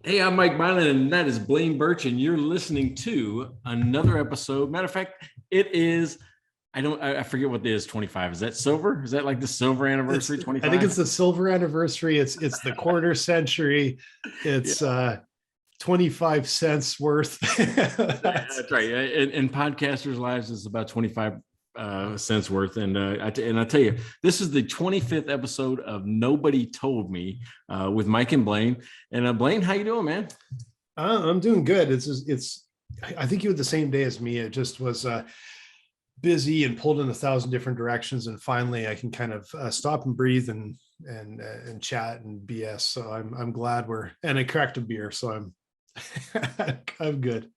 Hey, I'm Mike Mylan, and that is Blaine Birch, and you're listening to another episode. Matter of fact, it is, I forget what it is, 25. Is that silver? Is that like the silver anniversary, I think 25? it's the silver anniversary. It's the quarter century. Yeah, It's 25 cents worth. that's right. In podcasters' lives, it's about 25 cents worth. And I tell you, this is the 25th episode of Nobody Told Me with Mike and Blaine. And Blaine, how you doing, man? I'm doing good. I think you had the same day as me. It just was busy and pulled in 1,000 different directions, and finally I can kind of stop and breathe and chat and BS. So I'm glad and I cracked a beer, so I'm I'm good.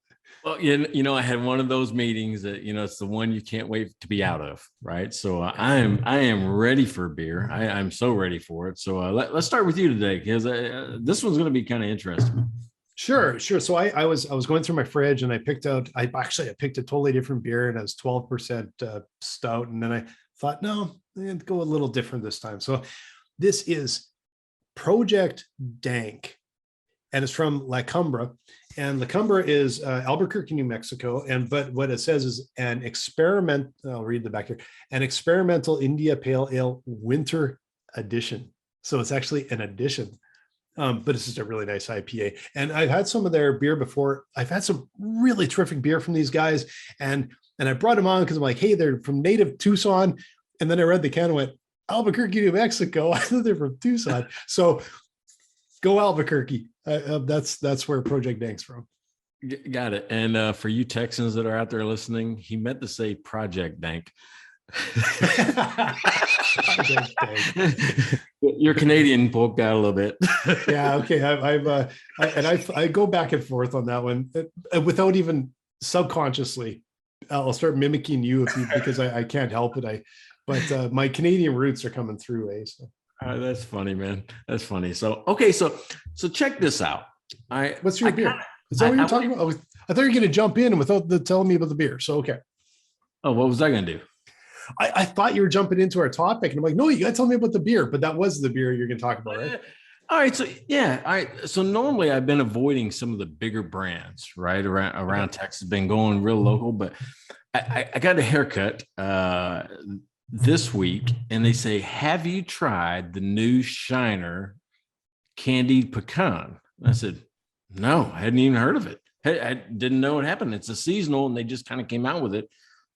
Well, I had one of those meetings that, it's the one you can't wait to be out of, right? So I am ready for beer. I'm so ready for it. So let's start with you today, because this one's going to be kind of interesting. Sure. So I was going through my fridge and I picked a totally different beer, and it was 12% stout. And then I thought, no, I'd go a little different this time. So this is Project Dank, and it's from La Cumbre. And La Cumbre is Albuquerque, New Mexico. But what it says is I'll read the back here, an experimental India Pale Ale Winter Edition. So it's actually an edition. But it's just a really nice IPA. And I've had some of their beer before. I've had some really terrific beer from these guys. And I brought them on because I'm like, hey, they're from native Tucson. And then I read the can and went, Albuquerque, New Mexico. I thought they're from Tucson. So go Albuquerque. That's where Project Dank's from. Got it. And for you Texans that are out there listening, he meant to say Project Dank. Your Canadian poked out a little bit. Yeah, okay. I go back and forth on that one without even subconsciously. I'll start mimicking you because I can't help it. But my Canadian roots are coming through. So. That's funny, man. That's funny. So okay, so check this out. What's your beer? Is that what you're talking about? I thought you were going to jump in without telling me about the beer. So okay. Oh, what was I going to do? I thought you were jumping into our topic, and I'm like, no, you got to tell me about the beer. But that was the beer you're going to talk about, right? All right. So yeah, all right. So normally I've been avoiding some of the bigger brands, right, around Texas. Been going real local, but I got a haircut this week, and they say, "Have you tried the new Shiner Candied Pecan?" I said, "No, I hadn't even heard of it. I didn't know it happened. It's a seasonal, and they just kind of came out with it."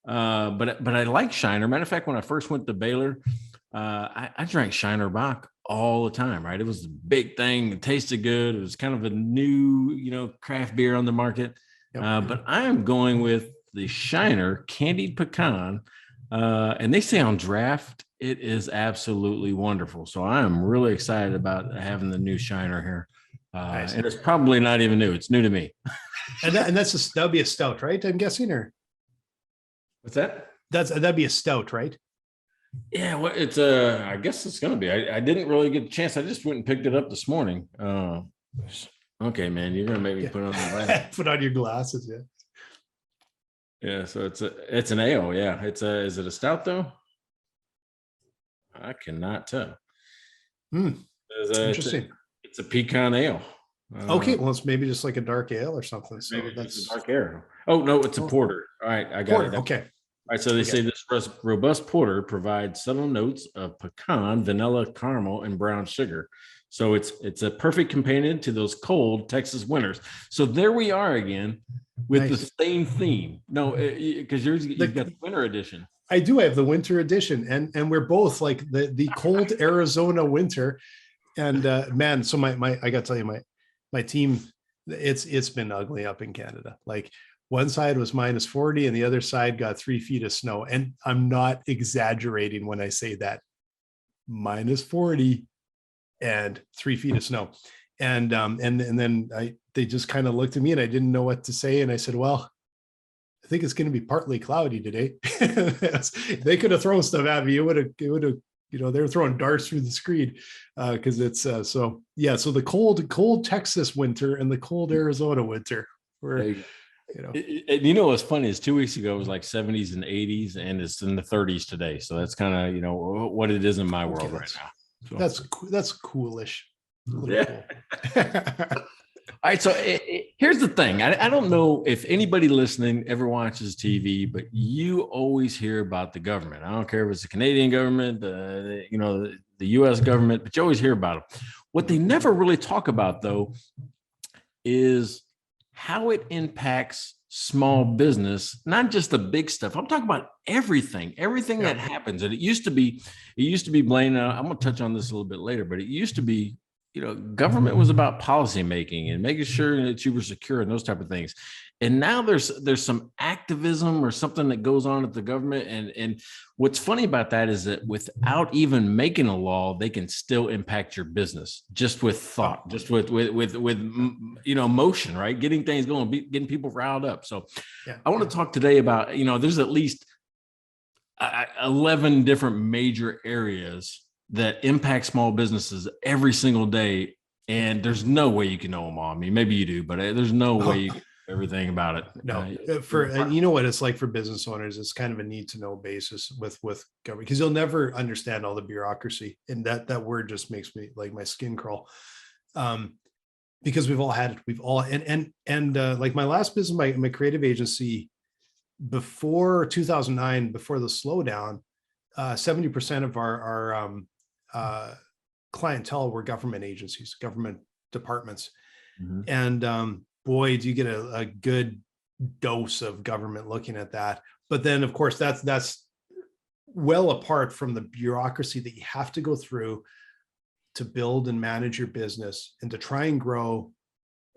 But I like Shiner. Matter of fact, when I first went to Baylor, I drank Shiner Bock all the time, right? It was a big thing. It tasted good. It was kind of a new, craft beer on the market. Yep. But I am going with the Shiner Candied Pecan. And they say on draft, it is absolutely wonderful. So I am really excited about having the new Shiner here. Nice. And it's probably not even new. It's new to me. and that'll be a stout, right? I'm guessing, or what's that? That'd be a stout, right? Yeah, well, it's I guess it's gonna be. I didn't really get a chance. I just went and picked it up this morning. Okay, man, you're gonna make me put on the glasses. Put on your glasses, yeah. Yeah, so it's an ale. Yeah, is it a stout though? I cannot tell. Interesting. It's a pecan ale. Okay, well, it's maybe just like a dark ale or something. So maybe that's a dark ale. Oh no, it's a porter. All right, I got it. Okay. All right, so they say this robust porter provides subtle notes of pecan, vanilla, caramel, and brown sugar. So it's a perfect companion to those cold Texas winters. So there we are again with the same theme. No, because you've got the winter edition. I do have the winter edition, and we're both like the cold Arizona winter. And man, so my I got to tell you, my team, it's been ugly up in Canada. Like one side was -40 and the other side got 3 feet of snow. And I'm not exaggerating when I say that. -40 and 3 feet of snow. And then they just kind of looked at me and I didn't know what to say. And I said, well, I think it's going to be partly cloudy today. They could have thrown stuff at me. It would have, they were throwing darts through the screen because it's so the cold Texas winter and the cold Arizona winter. What's funny is 2 weeks ago it was like 70s and 80s, and it's in the 30s today. So that's kind of what it is in my world right now. So. That's coolish. Yeah. Cool. All right, so here's the thing. I don't know if anybody listening ever watches TV, but you always hear about the government. I don't care if it's the Canadian government, the U.S. government, but you always hear about them. What they never really talk about, though, is how it impacts small business, not just the big stuff. I'm talking about everything that happens. And it used to be Blaine. I'm going to touch on this a little bit later, but it used to be, government was about policy making and making sure that you were secure and those type of things. And now there's some activism or something that goes on at the government. And what's funny about that is that without even making a law, they can still impact your business just with thought, just with motion, right? Getting things going, getting people riled up. So I want to talk today about, there's at least 11 different major areas that impact small businesses every single day. And there's no way you can know them all. I mean, maybe you do, but there's no way you can know everything about it. No, and you know what it's like for business owners, it's kind of a need to know basis with government, because you'll never understand all the bureaucracy. And that word just makes me like my skin crawl. Because we've all like my last business, my creative agency, before 2009, before the slowdown, 70% of our clientele were government agencies, government departments. Mm-hmm. And boy, do you get a good dose of government looking at that. But then, of course, that's well apart from the bureaucracy that you have to go through to build and manage your business and to try and grow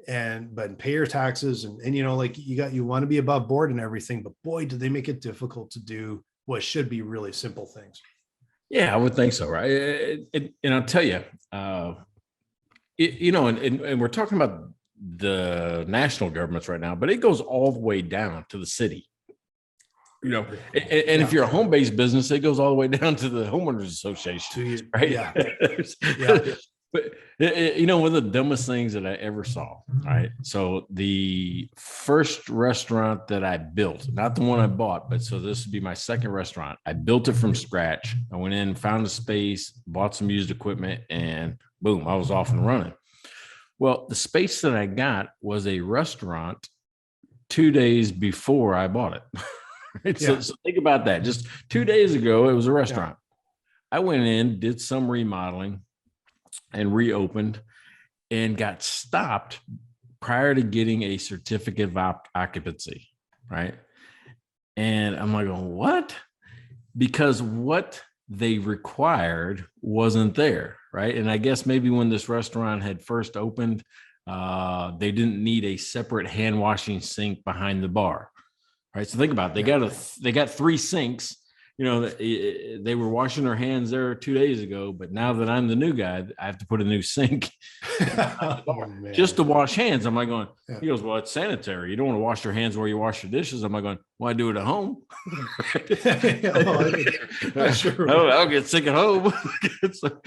but pay your taxes. And like you want to be above board and everything, but boy, do they make it difficult to do what should be really simple things. Yeah, I would think so, right? And I'll tell you, and we're talking about the national governments right now, but it goes all the way down to the city. And if you're a home-based business, it goes all the way down to the homeowners association, right? Yeah. But one of the dumbest things that I ever saw, right? So the first restaurant that I built, not the one I bought, but so this would be my second restaurant. I built it from scratch. I went in, found a space, bought some used equipment, and boom, I was off and running. Well, the space that I got was a restaurant 2 days before I bought it. Right? So think about that. Just 2 days ago, it was a restaurant. I went in, did some remodeling, and reopened, and got stopped prior to getting a certificate of occupancy, right? And I'm like, what? Because what they required wasn't there, right? And I guess maybe when this restaurant had first opened, they didn't need a separate hand washing sink behind the bar, right? So think about it. They got 3 sinks. They were washing their hands there 2 days ago, but now that I'm the new guy, I have to put a new sink just to wash hands. I'm like going, he goes, well, it's sanitary. You don't want to wash your hands where you wash your dishes. I'm like going, well, I do it at home. I'll get sick at home. So,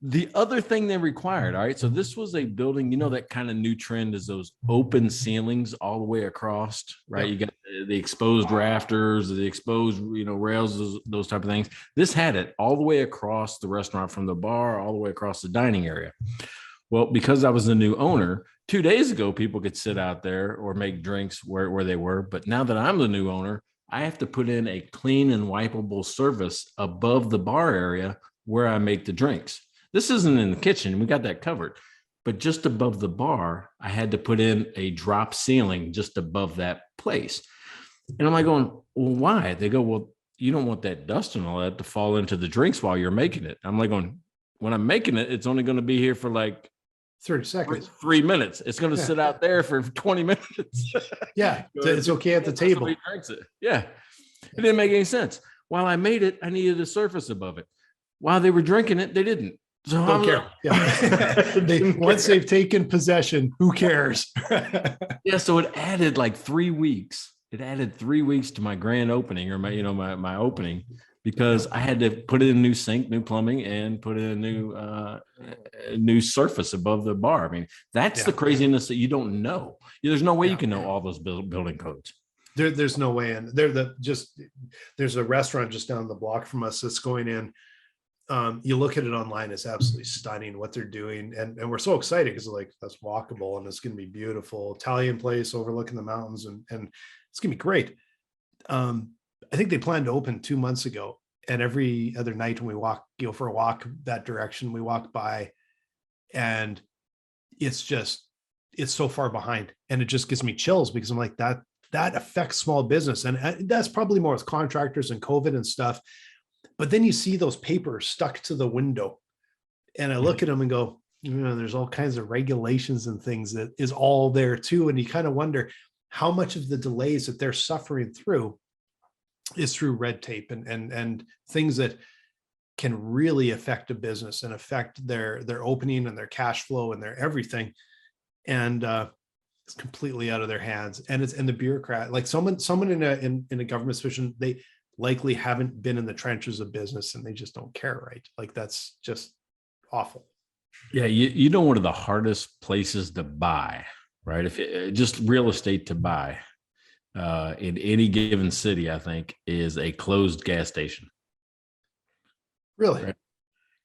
the other thing they required, all right, so this was a building, that kind of new trend is those open ceilings all the way across, right? You got the exposed rafters, the exposed, rails, those type of things. This had it all the way across the restaurant, from the bar all the way across the dining area. Well, because I was the new owner, 2 days ago, people could sit out there or make drinks where they were. But now that I'm the new owner, I have to put in a clean and wipeable surface above the bar area where I make the drinks. This isn't in the kitchen. We got that covered. But just above the bar, I had to put in a drop ceiling just above that place. And I'm like going, well, why? They go, well, you don't want that dust and all that to fall into the drinks while you're making it. I'm like going, when I'm making it, it's only going to be here for like 30 seconds, 3 minutes. It's going to sit out there for 20 minutes. It's okay at the table. Drinks it. Yeah. It didn't make any sense. While I made it, I needed a surface above it. While they were drinking it, they didn't. So don't care. Once they've taken possession, who cares? So it added like 3 weeks. It added 3 weeks to my grand opening, or my opening, because I had to put in a new sink, new plumbing, and put in a new surface above the bar. I mean, that's the craziness that you don't know. There's no way you can know all those building codes. There's no way. And there's a restaurant just down the block from us that's going in. You look at it online, it's absolutely stunning what they're doing. And we're so excited because like that's walkable and it's going to be beautiful. Italian place overlooking the mountains and it's going to be great. I think they planned to open 2 months ago. And every other night when we walk, for a walk that direction, we walk by and it's so far behind. And it just gives me chills because I'm like, that affects small business. And that's probably more with contractors and COVID and stuff. But then you see those papers stuck to the window and I look at them and go, there's all kinds of regulations and things that is all there too. And you kind of wonder how much of the delays that they're suffering through is through red tape and things that can really affect a business and affect their opening and their cash flow and their everything. And it's completely out of their hands. And the bureaucrat, like someone in a government position, they likely haven't been in the trenches of business and they just don't care, right? Like that's just awful. Yeah, you know, one of the hardest places to buy, right? If just real estate to buy in any given city, I think, is a closed gas station. Really? Right?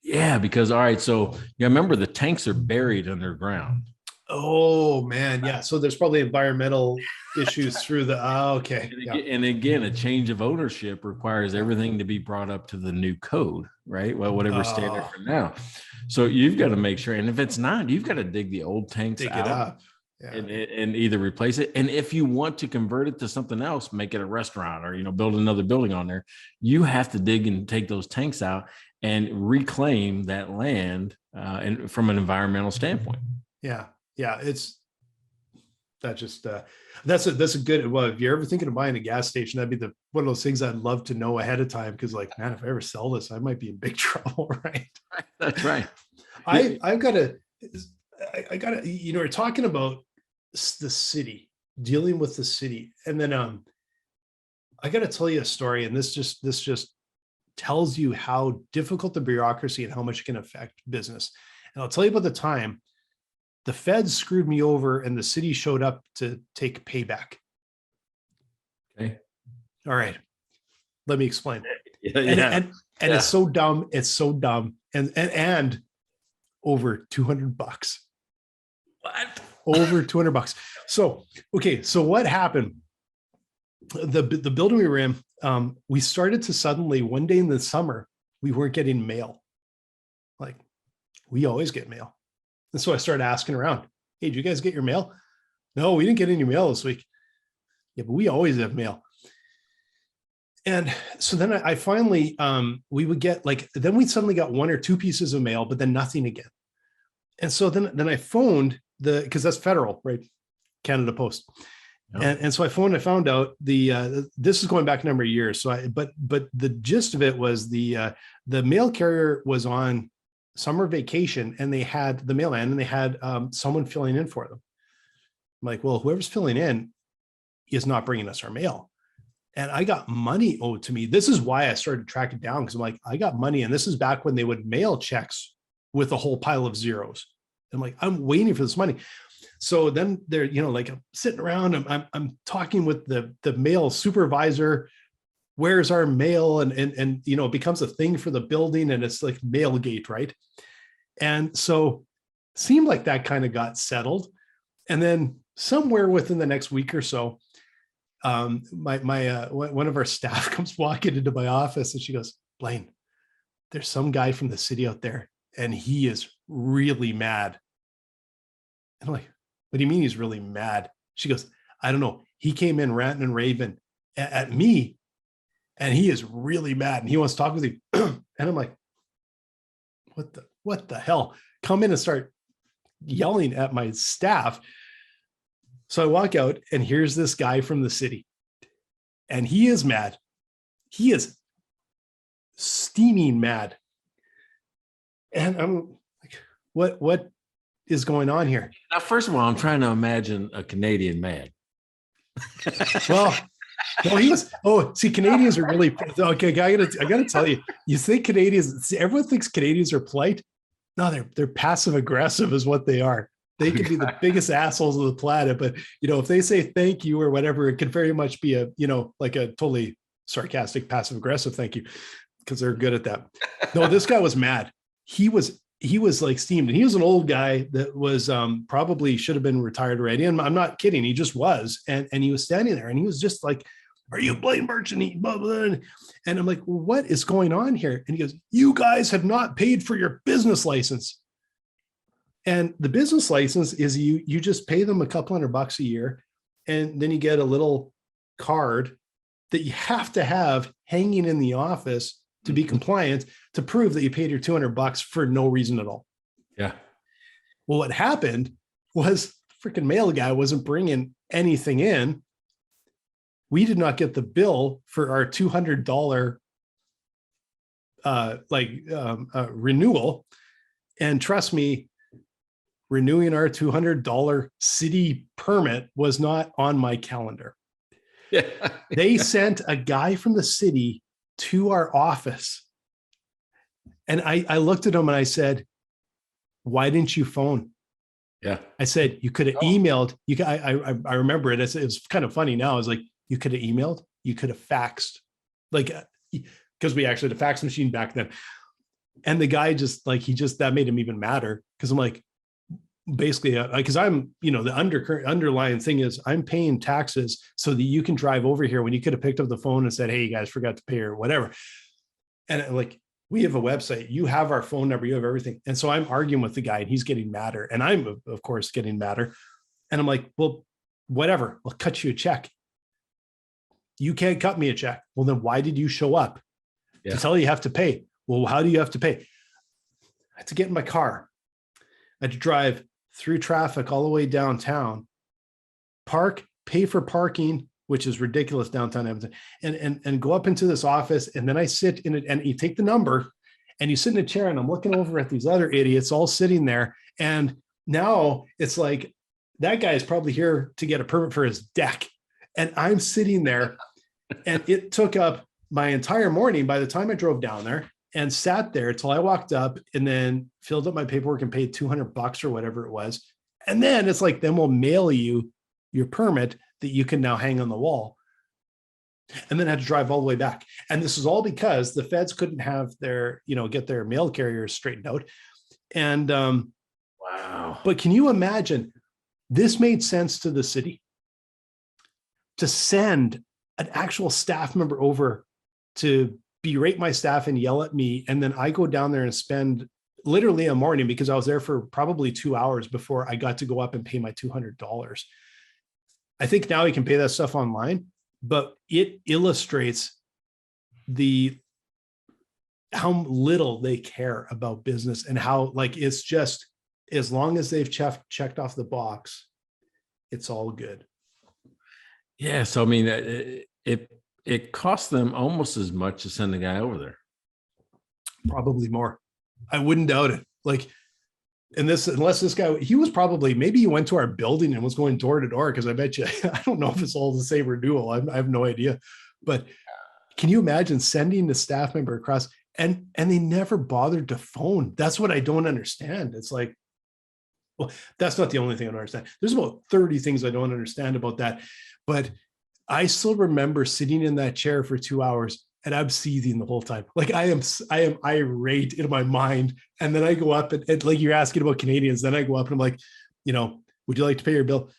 Yeah, because all right, so you remember the tanks are buried underground. Oh man, yeah. So there's probably environmental issues through the. Okay. Yeah. And again, a change of ownership requires everything to be brought up to the new code, right? Well, whatever standard for now. So you've got to make sure, and if it's not, you've got to dig the old tanks out. It up. Yeah. And either replace it. And if you want to convert it to something else, make it a restaurant or, build another building on there, you have to dig and take those tanks out and reclaim that land and from an environmental standpoint. Yeah. Yeah. That's a good, well, if you're ever thinking of buying a gas station, that'd be one of those things I'd love to know ahead of time. Cause like, man, if I ever sell this, I might be in big trouble. Right. That's right. I've got to, we're talking about the city, dealing with the city. And then I got to tell you a story, and this just tells you how difficult the bureaucracy and how much it can affect business. And I'll tell you about the time the feds screwed me over and the city showed up to take payback. Okay. All right. Let me explain. Yeah. And it's so dumb. It's so dumb. And over $200. What? Over $200. So, okay. So what happened? The building we were in, we started to suddenly one day in the summer, we weren't getting mail. Like we always get mail. And so I started asking around, hey, did you guys get your mail? No, we didn't get any mail this week. Yeah, but we always have mail. And so then I finally, we would get then we suddenly got 1 or 2 pieces of mail, but then nothing again. And so then I phoned because that's federal, right? Canada Post. Yep. And so I found out this is going back a number of years. So but the gist of it was the mail carrier was on summer vacation and they had the mailman and they had someone filling in for them. I'm like, well, whoever's filling in is not bringing us our mail. And I got money owed to me. This is why I started to track it down, because I'm like, I got money. And this is back when they would mail checks with a whole pile of zeros. I'm like, I'm waiting for this money. So then they're, I'm sitting around, I'm talking with the mail supervisor. Where's our mail? And it becomes a thing for the building and it's like Mailgate, right? And so it seemed like that kind of got settled. And then somewhere within the next week or so, one of our staff comes walking into my office and she goes, Blaine, there's some guy from the city out there and he is really mad. And I'm like, what do you mean he's really mad? She goes, I don't know. He came in ranting and raving at me and he is really mad and he wants to talk with you. And I'm like, what the hell? Come in and start yelling at my staff. So I walk out and here's this guy from the city and he is mad. He is steaming mad. And I'm like, what is going on here? Now, first of all, I'm trying to imagine a Canadian mad. Well, Canadians are really okay. I gotta tell you, you think Canadians, everyone thinks Canadians are polite. No, they're passive aggressive is what they are. They can be the biggest assholes of the planet, but if they say thank you or whatever, it could very much be a totally sarcastic, passive aggressive thank you. because they're good at that. No, this guy was mad. He was like steamed, and he was an old guy that was probably should have been retired already. And I'm not kidding. He just was. And he was standing there and he was just like, "Are you Blaine merchant?" Blah, blah, blah. And I'm like, well, what is going on here? And he goes, "You guys have not paid for your business license." And the business license is you just pay them a couple $100 a year. And then you get a little card that you have to have hanging in the office to be compliant, to prove that you paid your $200 for no reason at all. Yeah. Well, what happened was freaking mail guy wasn't bringing anything in. We did not get the bill for our $200 renewal. And trust me, renewing our $200 city permit was not on my calendar. Yeah. They sent a guy from the city to our office. And I looked at him and I said, "Why didn't you phone?" Yeah. I said, "You could have emailed." I remember it. It's kind of funny now. I was like, "You could have emailed, you could have faxed," like, because we actually had a fax machine back then. And the guy just like, that made him even madder. Cause I'm like, basically, because I'm, the underlying thing is I'm paying taxes so that you can drive over here when you could have picked up the phone and said, "Hey, you guys forgot to pay," or whatever. And like, we have a website, you have our phone number, you have everything. And so I'm arguing with the guy and he's getting madder. And I'm, of course, getting madder. And I'm like, "Well, whatever, I'll cut you a check." "You can't cut me a check." "Well, then why did you show up?" "To tell you have to pay." "Well, how do you have to pay?" I had to get in my car. I had to drive through traffic all the way downtown, park, pay for parking, which is ridiculous downtown Edmonton, and go up into this office. And then I sit in it, and you take the number and you sit in a chair, and I'm looking over at these other idiots all sitting there. And now it's like, that guy is probably here to get a permit for his deck. And I'm sitting there, and it took up my entire morning by the time I drove down there and sat there till I walked up and then filled up my paperwork and paid $200 or whatever it was. And then it's like, then we'll mail you your permit that you can now hang on the wall. And then I had to drive all the way back. And this is all because the feds couldn't have their, get their mail carriers straightened out. And Wow. But can you imagine, this made sense to the city to send an actual staff member over to berate my staff and yell at me. And then I go down there and spend literally a morning, because I was there for probably 2 hours before I got to go up and pay my $200. I think now you can pay that stuff online, but it illustrates how little they care about business, and how, like, it's just, as long as they've checked off the box, it's all good. Yeah. So, I mean, it costs them almost as much to send the guy over there. Probably more. I wouldn't doubt it. Like, unless this guy, he was probably, maybe he went to our building and was going door to door, because I bet you, I don't know if it's all the same renewal. I have no idea. But can you imagine sending the staff member across, and they never bothered to phone? That's what I don't understand. It's like, well, that's not the only thing I don't understand. There's about 30 things I don't understand about that. But I still remember sitting in that chair for 2 hours, and I'm seething the whole time. Like, I am irate in my mind. And then I go up and like, you're asking about Canadians. Then I go up and I'm like, "Would you like to pay your bill?"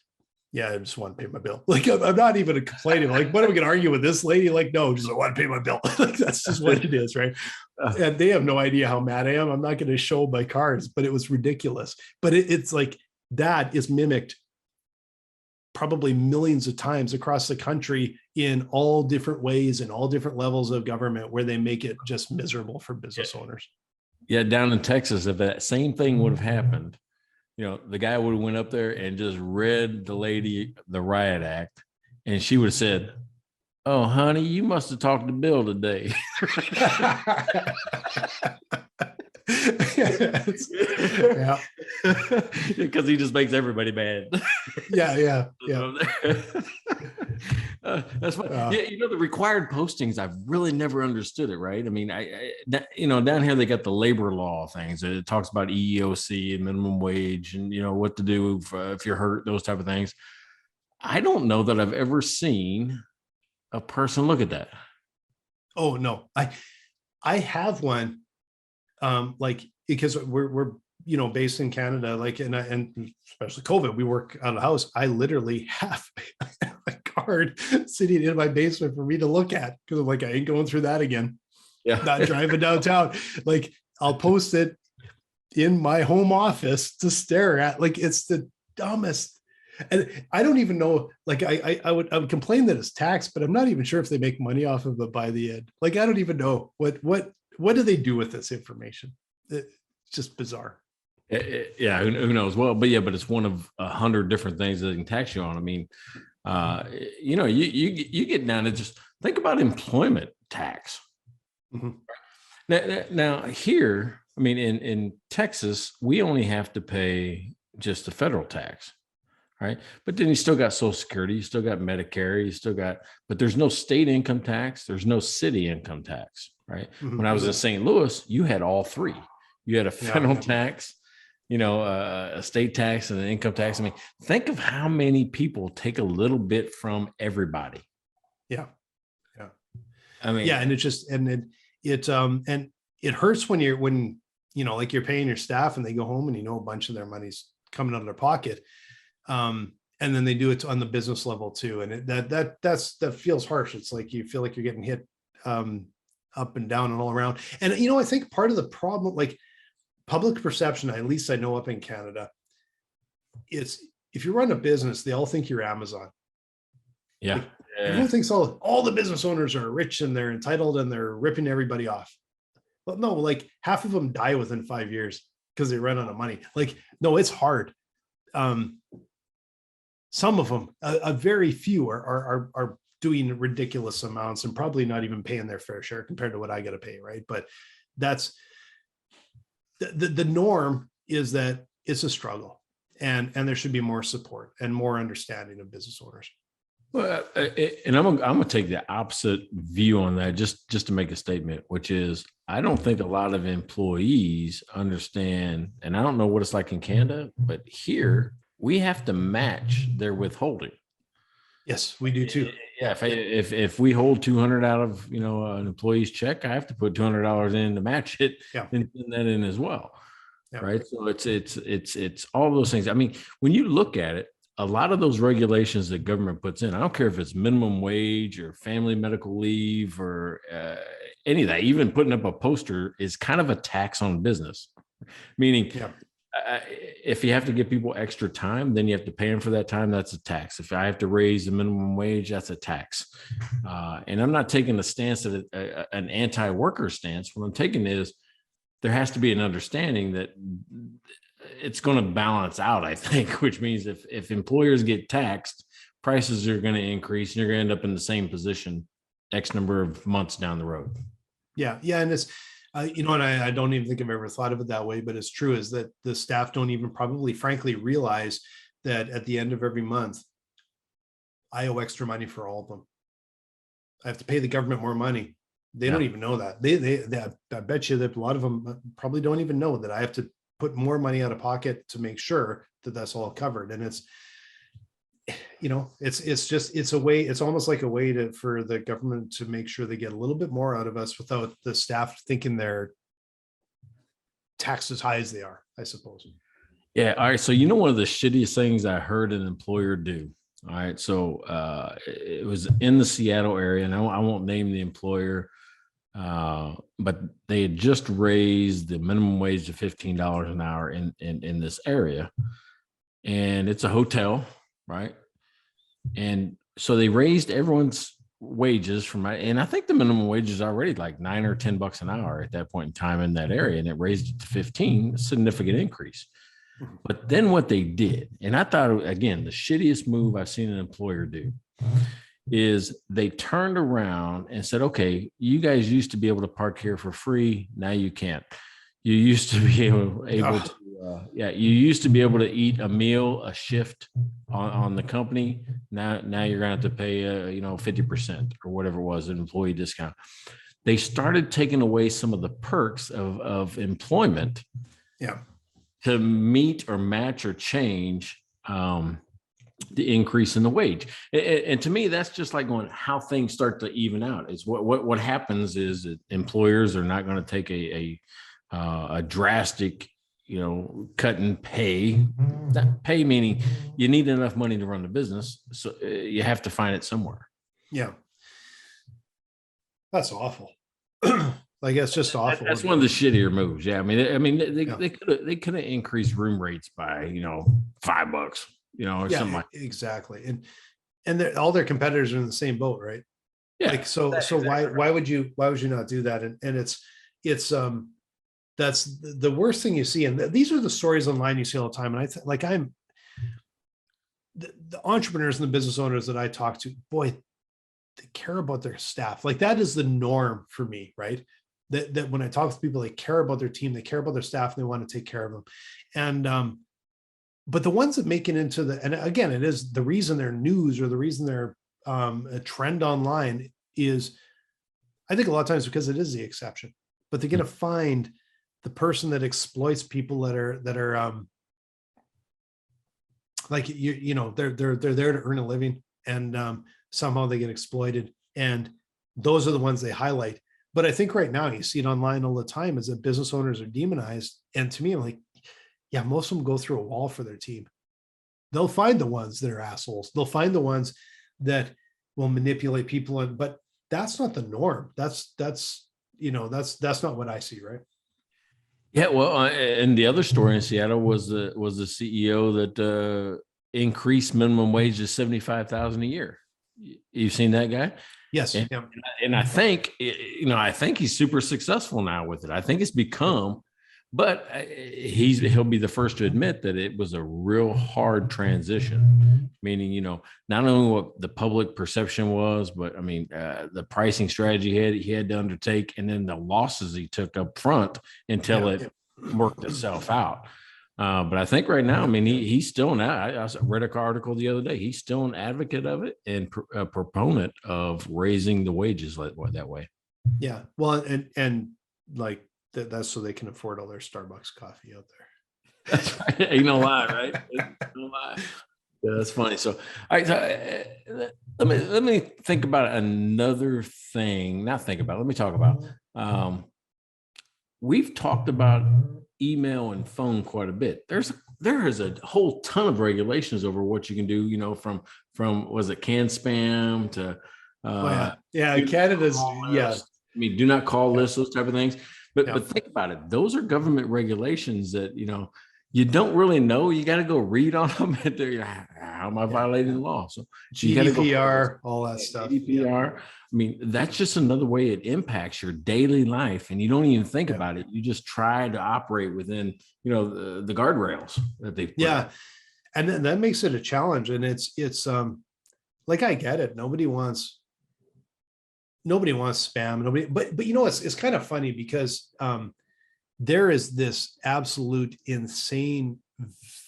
"Yeah, I just want to pay my bill." Like, I'm not even complaining. Like, what am I going to argue with this lady? Like, no, just I want to pay my bill. Like, that's just what it is, right? And they have no idea how mad I am. I'm not going to show my cards, but it was ridiculous. But it's like, that is mimicked probably millions of times across the country in all different ways and all different levels of government, where they make it just miserable for business owners. Yeah. Down in Texas, if that same thing would have happened, the guy would have went up there and just read the lady the riot act, and she would have said, "Oh, honey, you must have talked to Bill today." Yeah. Because he just makes everybody mad. Yeah. That's fine. Yeah, the required postings, I've really never understood it, right? I mean, down here they got the labor law things. It talks about EEOC and minimum wage, and what to do if you're hurt, those type of things. I don't know that I've ever seen a person look at that. Oh no, I have one, like, because we're based in Canada, like, and especially COVID, we work out of the house. I literally have a card sitting in my basement for me to look at, because I'm like, I ain't going through that again. Yeah. Not driving downtown. Like, I'll post it in my home office to stare at. Like, it's the dumbest. And I don't even know, like, I would complain that it's taxed, but I'm not even sure if they make money off of it by the end. Like, I don't even know what do they do with this information. It's just bizarre. Yeah, who knows? Well, but it's one of 100 different things that they can tax you on. I mean, you get down to just think about employment tax. Mhm. Now here, I mean, in Texas, we only have to pay just the federal tax, right? But then you still got Social Security, you still got Medicare, you still got, but there's no state income tax, there's no city income tax, right? Mhm. When I was in St. Louis, you had all three. You had a federal tax, a state tax, and an income tax. I mean, think of how many people take a little bit from everybody. Yeah. I mean, and it's just, and it hurts when like, you're paying your staff and they go home and a bunch of their money's coming out of their pocket. And then they do it on the business level too. And that feels harsh. It's like, you feel like you're getting hit up and down and all around. And, I think part of the problem, like, public perception, at least I know up in Canada, it's, if you run a business, they all think you're Amazon. Yeah. Like, everyone thinks all the business owners are rich and they're entitled and they're ripping everybody off. But no, like, half of them die within 5 years because they run out of money. Like, no, it's hard. Some of them, a very few are doing ridiculous amounts and probably not even paying their fair share compared to what I got to pay, right? But that's the norm, is that it's a struggle, and there should be more support and more understanding of business owners. Well, and I'm gonna take the opposite view on that, just to make a statement, which is, I don't think a lot of employees understand, and I don't know what it's like in Canada, but here we have to match their withholding. Yes, we do too. Yeah, if we hold 200 out of an employee's check, I have to put $200 in to match it, and send that in as well, right? So it's all those things. I mean, when you look at it, a lot of those regulations that government puts in, I don't care if it's minimum wage or family medical leave or any of that, even putting up a poster is kind of a tax on business. Meaning, if you have to give people extra time, then you have to pay them for that time. That's a tax. If I have to raise the minimum wage, that's a tax. And I'm not taking a stance that an anti-worker stance. What I'm taking is, there has to be an understanding that it's going to balance out, I think, which means if employers get taxed, prices are going to increase and you're going to end up in the same position X number of months down the road. Yeah. And it's, and I don't even think I've ever thought of it that way, but it's true, is that the staff don't even probably, frankly, realize that at the end of every month, I owe extra money for all of them. I have to pay the government more money. They don't even know that. They I bet you that a lot of them probably don't even know that I have to put more money out of pocket to make sure that that's all covered. And it's, it's a way, it's almost like a way for the government to make sure they get a little bit more out of us without the staff thinking they're taxed as high as they are, I suppose. Yeah. All right. So, one of the shittiest things I heard an employer do. All right. So it was in the Seattle area, and I won't name the employer, but they had just raised the minimum wage to $15 an hour in this area, and it's a hotel, right? And so they raised everyone's wages and I think the minimum wage is already like $9 or $10 an hour at that point in time in that area, and it raised it to 15, a significant increase. But then what they did, and I thought, again, the shittiest move I've seen an employer do, is they turned around and said, okay, you guys used to be able to park here for free. Now you can't. You used to be able to, you used to be able to eat a meal, a shift on the company. Now you're going to have to pay, 50% or whatever it was, an employee discount. They started taking away some of the perks of employment. Yeah. To meet or match or change the increase in the wage. And to me, that's just like going how things start to even out. It's what happens is that employers are not going to take a drastic, cut in pay. That pay meaning you need enough money to run the business, so you have to find it somewhere. Yeah, that's awful. Like it's just awful. That's one of the shittier moves. Yeah, they could have increased room rates by $5, or something like. Exactly. And all their competitors are in the same boat, right? Yeah. Like so exactly why would you not do that? And it's that's the worst thing you see. And these are the stories online you see all the time. And I'm the entrepreneurs and the business owners that I talk to, boy, they care about their staff. Like that is the norm for me, right? That when I talk to people, they care about their team, they care about their staff, and they want to take care of them. And but the ones that make it into and again, it is the reason they're news or the reason they're a trend online is, I think a lot of times because it is the exception, but they're going to find the person that exploits people that are like they're there to earn a living, and somehow they get exploited, and those are the ones they highlight. But I think right now you see it online all the time is that business owners are demonized. And to me, I'm like, yeah, most of them go through a wall for their team. They'll find the ones that are assholes. They'll find the ones that will manipulate people. But that's not the norm. That's not what I see, right? Yeah, well, and the other story in Seattle was the CEO that increased minimum wage to $75,000 a year. You've seen that guy? Yes. And I think he's super successful now with it. I think it's become, but he'll be the first to admit that it was a real hard transition. Meaning, not only what the public perception was, but the pricing strategy he had to undertake, and then the losses he took up front until it worked itself out. But I think right now, he's still now. I read an article the other day. He's still an advocate of it and a proponent of raising the wages that way. Yeah, well, and like that's so they can afford all their Starbucks coffee out there. That's right. Ain't no lie, right? No lie. Yeah, that's funny. So, all right. So, let me think about another thing. Not think about. Let me talk about. We've talked about email and phone quite a bit. There is a whole ton of regulations over what you can do. From was it can spam to Canada's do not call lists, those type of things. But think about it. Those are government regulations that you don't really know. You got to go read on them. How am I violating the law? So GDPR, all that stuff. GDPR. That's just another way it impacts your daily life, and you don't even think about it. You just try to operate within, the guardrails that they. And then that makes it a challenge. And it's like, I get it. Nobody wants spam. But it's kind of funny because there is this absolute insane,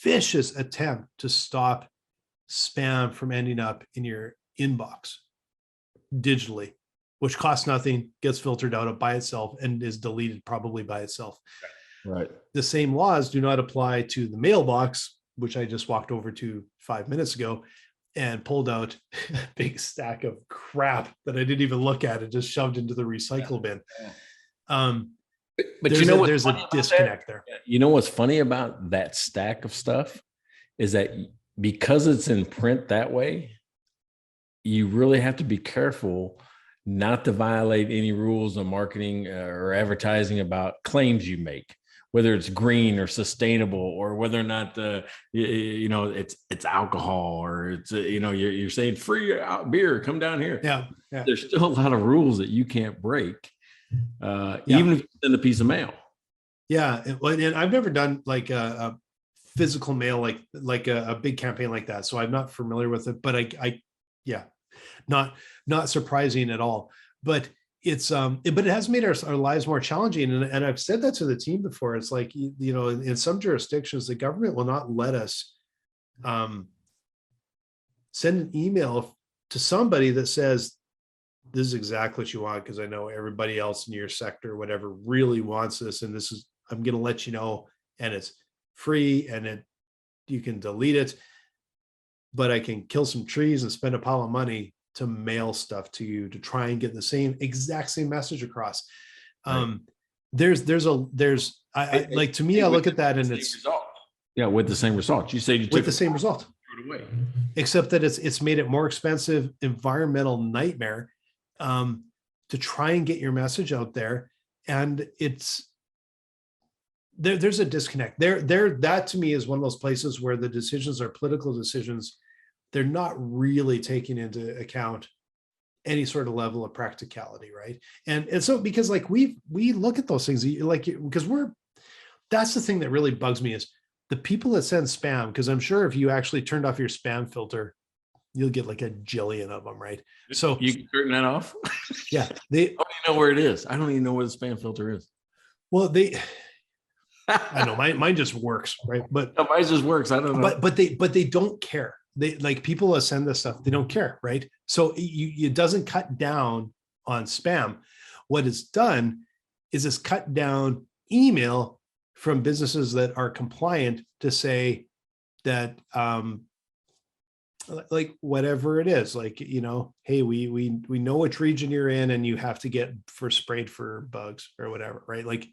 vicious attempt to stop spam from ending up in your inbox digitally, which costs nothing, gets filtered out by itself, and is deleted probably by itself. Right. The same laws do not apply to the mailbox, which I just walked over to 5 minutes ago and pulled out a big stack of crap that I didn't even look at and just shoved into the recycle bin. But there's a disconnect there. You know what's funny about that stack of stuff is that because it's in print that way, you really have to be careful not to violate any rules of marketing or advertising about claims you make, whether it's green or sustainable, or whether or not it's alcohol, or it's you're saying free beer, come down here. Yeah. There's still a lot of rules that you can't break, even if you send a piece of mail. Yeah, and I've never done like a physical mail, like a big campaign like that, so I'm not familiar with it. But I not surprising at all. But it's but it has made our lives more challenging, and I've said that to the team before. It's like, in some jurisdictions the government will not let us send an email to somebody that says this is exactly what you want, because I know everybody else in your sector, whatever, really wants this, and this is, I'm going to let you know, and it's free, and you can delete it. but I can kill some trees and spend a pile of money to mail stuff to you to try and get the exact same message across. Right. I like, to me, I look at that and it's result. Yeah, with the same result. You say you with the same result, away. except that it's made it more expensive, environmental nightmare to try and get your message out there. And there's a disconnect there. That to me is one of those places where the decisions are political decisions. They're not really taking into account any sort of level of practicality, right? And so, because like we look at those things, like, because that's the thing that really bugs me is the people that send spam, because I'm sure if you actually turned off your spam filter, you'll get like a jillion of them, right? So you can turn that off. Yeah, I don't even know where it is. I don't even know where the spam filter is. Well, I know mine just works, right? But mine just works. I don't know. But they don't care. They, like, people that send this stuff, they don't care, right? So it doesn't cut down on spam. What it's done is it's cut down email from businesses that are compliant to say that like whatever it is, like, hey, we know which region you're in and you have to get sprayed for bugs or whatever, right? Like,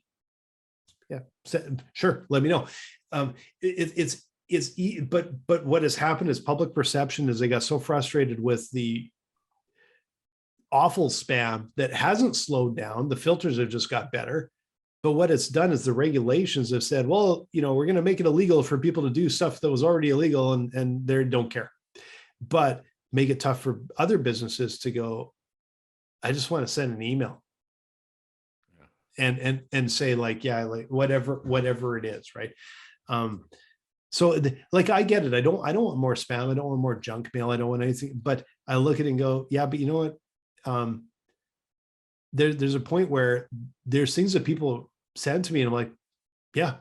yeah, sure, let me know. But what has happened is public perception is they got so frustrated with the awful spam that hasn't slowed down. The filters have just got better. But what it's done is the regulations have said, well, we're going to make it illegal for people to do stuff that was already illegal, and they don't care. But make it tough for other businesses to go, I just want to send an email. And say, like, yeah, like whatever it is, right? So like, I get it. I don't want more spam. I don't want more junk mail. I don't want anything. But I look at it and go, yeah, but you know what? There's a point where there's things that people send to me, and I'm like, yeah,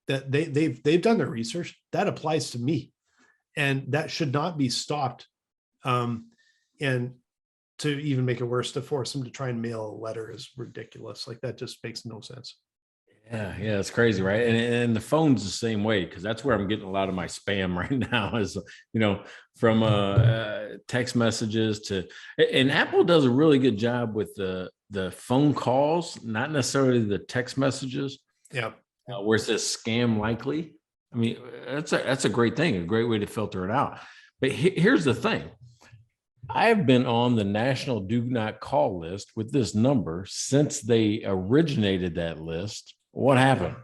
that they've done their research. That applies to me, and that should not be stopped. And to even make it worse, to force them to try and mail a letter is ridiculous. Like, that just makes no sense. Yeah, it's crazy, right? And the phone's the same way, because that's where I'm getting a lot of my spam right now, is from text messages to, and Apple does a really good job with the phone calls, not necessarily the text messages. Yeah, where it says scam likely. I mean, that's a great thing, a great way to filter it out. But here's the thing. I've been on the national do not call list with this number since they originated that list. What happened?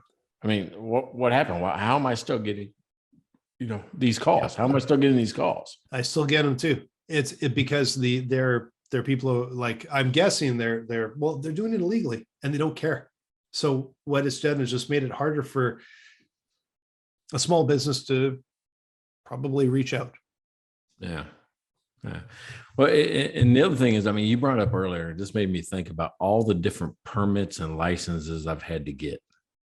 I mean, what happened? How am I still getting, these calls? How am I still getting these calls? I still get them too. It's because they're people who, like, I'm guessing they're doing it illegally and they don't care. So what it's done is just made it harder for a small business to probably reach out. Yeah. Well, and the other thing is, I mean, you brought up earlier, this made me think about all the different permits and licenses I've had to get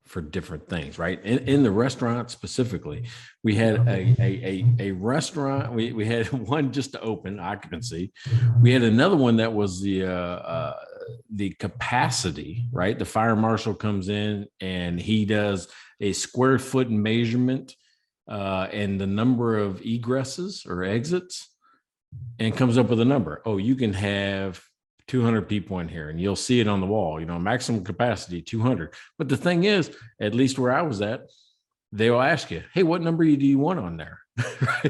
for different things, right? In the restaurant specifically, we had a restaurant. We had one just to open occupancy. We had another one that was the capacity, right? The fire marshal comes in and he does a square foot measurement and the number of egresses or exits, and comes up with a number. Oh, you can have 200 people in here, and you'll see it on the wall, maximum capacity 200. But the thing is, at least where I was at, they will ask you, hey, what number do you want on there?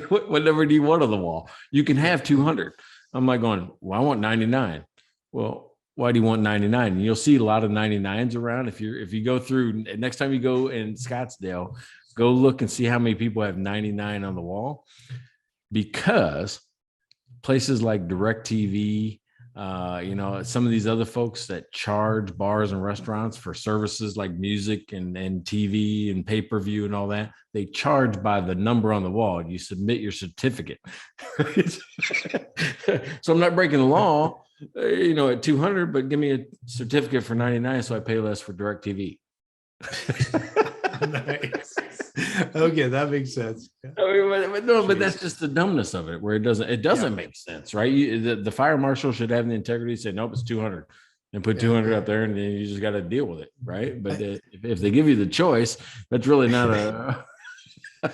what number do you want on the wall? You can have 200. I'm like going, well, I want 99. Well, why do you want 99? And you'll see a lot of 99s around. If you go through, next time you go in Scottsdale, go look and see how many people have 99 on the wall, because places like DirecTV, some of these other folks that charge bars and restaurants for services like music and TV and pay-per-view and all that, they charge by the number on the wall. You submit your certificate. So I'm not breaking the law, at 200, but give me a certificate for 99 so I pay less for DirecTV. Nice. Okay, that makes sense. But that's just the dumbness of it, where it doesn't make sense, right? The fire marshal should have the integrity to say, nope, it's 200, and put 200 up there, and then you just got to deal with it, right? But if they give you the choice, that's really not